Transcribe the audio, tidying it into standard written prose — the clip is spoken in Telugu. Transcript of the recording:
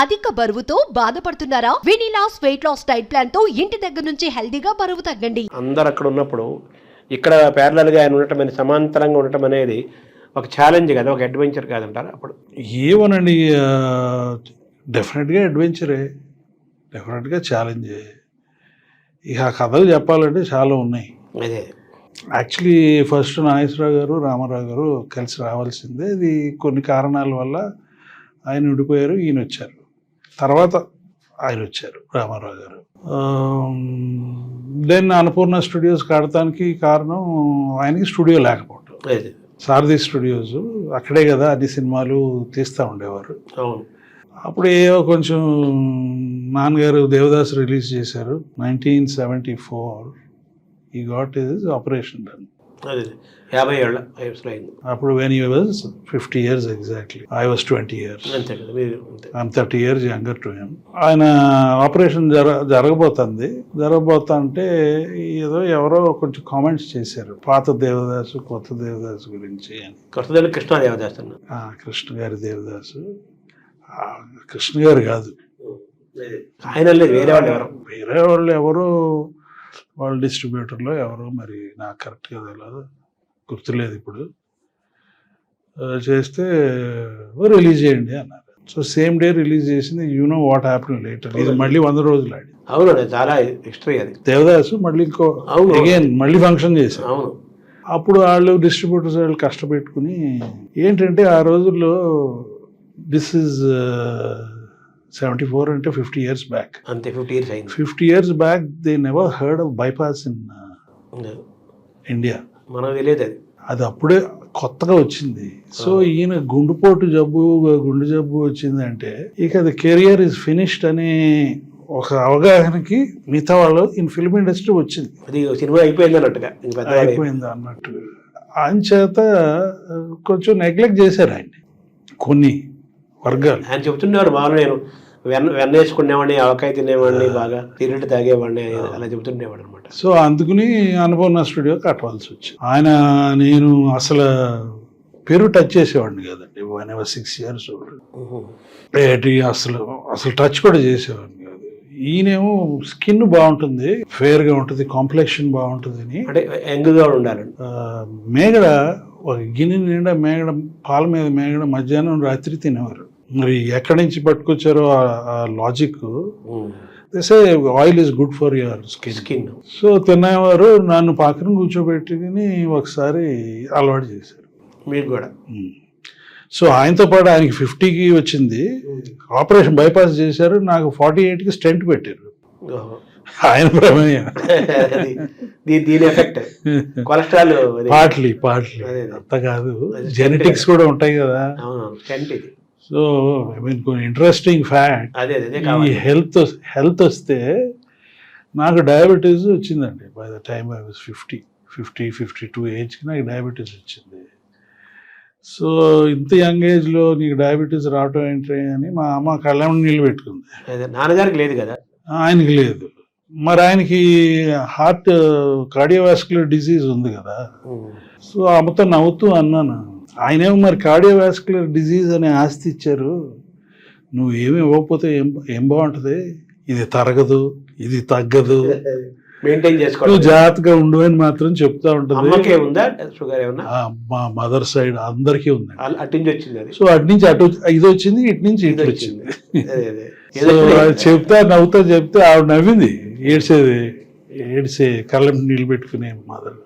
అధిక బరువుతో బాధపడుతున్నారా? వినిలాస్ వెయిట్ లాస్ డైట్ ప్లాన్ తో ఇంటి దగ్గర నుంచి హెల్దీగా బరువు తగ్గండి. అందరు అక్కడ ఉన్నప్పుడు ఇక్కడ ప్యారలల్ గా ఆయన ఉండటం అనేది, సమాంతరంగా ఉండటం అనేది ఒక ఛాలెంజ్ కదా, ఒక అడ్వెంచర్ కాదంటారు. అప్పుడు ఏమోనండి, డెఫినెట్గా అడ్వెంచరే, డెఫినెట్గా ఛాలెంజే. ఇక ఆ కథలు చెప్పాలంటే చాలా ఉన్నాయి. అదే యాక్చువల్లీ ఫస్ట్ నాగేశ్వరరావు గారు, రామారావు గారు కలిసి రావాల్సిందే. ఇది కొన్ని కారణాల వల్ల ఆయన విడిపోయారు, ఈయన వచ్చారు. తర్వాత ఆయన వచ్చారు, రామారావు గారు. దెన్ అన్నపూర్ణ స్టూడియోస్ కడటానికి కారణం ఆయనకి స్టూడియో లేకపోవటం. సారథి స్టూడియోస్ అక్కడే కదా అన్ని సినిమాలు తీస్తూ ఉండేవారు. అప్పుడు ఏవో కొంచెం నాన్నగారు దేవదాస్ రిలీజ్ చేశారు 1974. ఈ గాట్ ఇస్ ఆపరేషన్ డన్. 50 ఏళ్ళ వయసులో అయింది. అప్పుడు when you was 50 years exactly. I was 20 years. I'm 30 years younger to him. ఆయన ఆపరేషన్ జరగబోతుంటే ఏదో ఎవరో కొంచెం కామెంట్స్ చేశారు, పాత దేవదాసు కొత్త దేవదాసు గురించి అని. కొత్త కృష్ణ దేవదాస్, కృష్ణ గారి దేవదాసు. కృష్ణ గారు కాదు ఆయన, వేరే వాళ్ళు ఎవరు, వాళ్ళ డిస్ట్రిబ్యూటర్లో ఎవరో, మరి నాకు కరెక్ట్గా తెలియదు, గుర్తులేదు ఇప్పుడు. చేస్తే రిలీజ్ చేయండి అన్నారు. సో సేమ్ డే రిలీజ్ చేసింది. You know what happen later. ఇది మళ్ళీ 100 రోజులు ఆడి. అవును, చాలా హిస్టరీ అది. దేవదాసు మళ్ళీ ఇంకో అగైన్ మళ్ళీ ఫంక్షన్ చేశారు. అవును. అప్పుడు వాళ్ళు డిస్ట్రిబ్యూటర్స్ వాళ్ళు కష్టపెట్టుకుని, ఏంటంటే ఆ రోజుల్లో దిస్ ఈజ్ 74 అంటే 50 years బ్యాక్. అంతే, 50 years అయింది. 50 years back they never heard of bypass in India. మనకు తెలియదు అది. అది అప్పుడే కొత్తగా వచ్చింది. సో ఈయన గుండె జబ్బు వచ్చిందంటే ఇక అది కెరియర్ ఇస్ ఫినిష్డ్ అనే ఒక అవగాహనకి మిగతా వాళ్ళు ఇన్ ఫిల్మ్ ఇండస్ట్రీ వచ్చింది. అది సినిమా అయిపోయింది అన్నట్టుగా, అయిపోయింది అన్నట్టు. అంచేత కొంచెం నెగ్లెక్ట్ చేశారు ఆయన్ని కొన్ని వర్గాలు. ఆయన చెబుతున్నారు, బాగా నేను వెన్నేసుకునేవాడిని, ఆవకాయ తినేవాడిని, బాగా సిగరెట్ తాగేవాడిని, అలా చెబుతుండేవాడు అనమాట. సో అందుకుని అన్నపూర్ణ స్టూడియో కట్టవలసి వచ్చింది. నేను అసలు పేరు టచ్ చేసేవాడిని కదండి. 6 years ఏంటి అసలు టచ్ కూడా చేసేవాడిని కాదు. ఈయనేమో స్కిన్ బాగుంటుంది, ఫేర్గా ఉంటుంది, కాంప్లెక్షన్ బాగుంటుంది అని, అంటే యంగ్గా ఉండాలి. మేగడ ఒక గిన్నె నిండా మేగడ, పాల మీద మేగడ మధ్యాహ్నం రాత్రి తినేవారు. మరి ఎక్కడి నుంచి పట్టుకొచ్చారో ఆ logic. Oil is good for your skin. So తినేవారు. నన్ను పక్కన కూర్చోబెట్టుకుని ఒకసారి అలవాటు చేశారు. మీకు కూడా. సో ఆయనతో పాటు ఆయనకి 50కి వచ్చింది, ఆపరేషన్ బైపాస్ చేశారు. నాకు 48కి స్టెంట్ పెట్టారు. ఆయన ప్రమేయం. దీని ఎఫెక్ట్ కొలెస్ట్రాల్ పార్ట్లీ అంత కాదు, జెనెటిక్స్ కూడా ఉంటాయి కదా. సో ఐ మీన్ కొన్ని ఇంట్రెస్టింగ్ ఫ్యాక్ట్, ఈ హెల్త్ వస్తే నాకు డయాబెటీస్ వచ్చిందండి. By the time I was 52 ఏజ్కి నాకు డయాబెటీస్ వచ్చింది. సో ఇంత యంగ్ ఏజ్లో నీకు డయాబెటీస్ రావటం ఏంటి అని మా అమ్మ కళ్ళం నీళ్ళు పెట్టుకుంది. నాన్నగారికి లేదు కదా. ఆయనకి లేదు. మరి ఆయనకి హార్ట్ కార్డియోవాస్కులర్ డిసీజ్ ఉంది కదా. సో అమ్మతో నవ్వుతూ అన్నాను, ఆయనేమో మరి కార్డియోవాస్కులర్ డిసీజ్ అనే ఆస్తి ఇచ్చారు, నువ్వు ఏమి ఇవ్వకపోతే ఏం బాగుంటుంది, ఇది తరగదు, ఇది తగ్గదు, మెయింటైన్ చేసుకో, నువ్వు జాగ్రత్తగా ఉండు అని మాత్రం చెప్తా ఉంటుంది. షుగర్ మా మదర్ సైడ్ అందరికీ ఉంది. అటు వచ్చింది. సో అటు నుంచి అటు ఇది వచ్చింది, ఇటు నుంచి ఇటు వచ్చింది. సో చెప్తా నవ్వుతా చెప్తే ఆవిడ నవ్వింది, ఏడ్చే కళ్ళ నీళ్ళు పెట్టుకునే మదర్.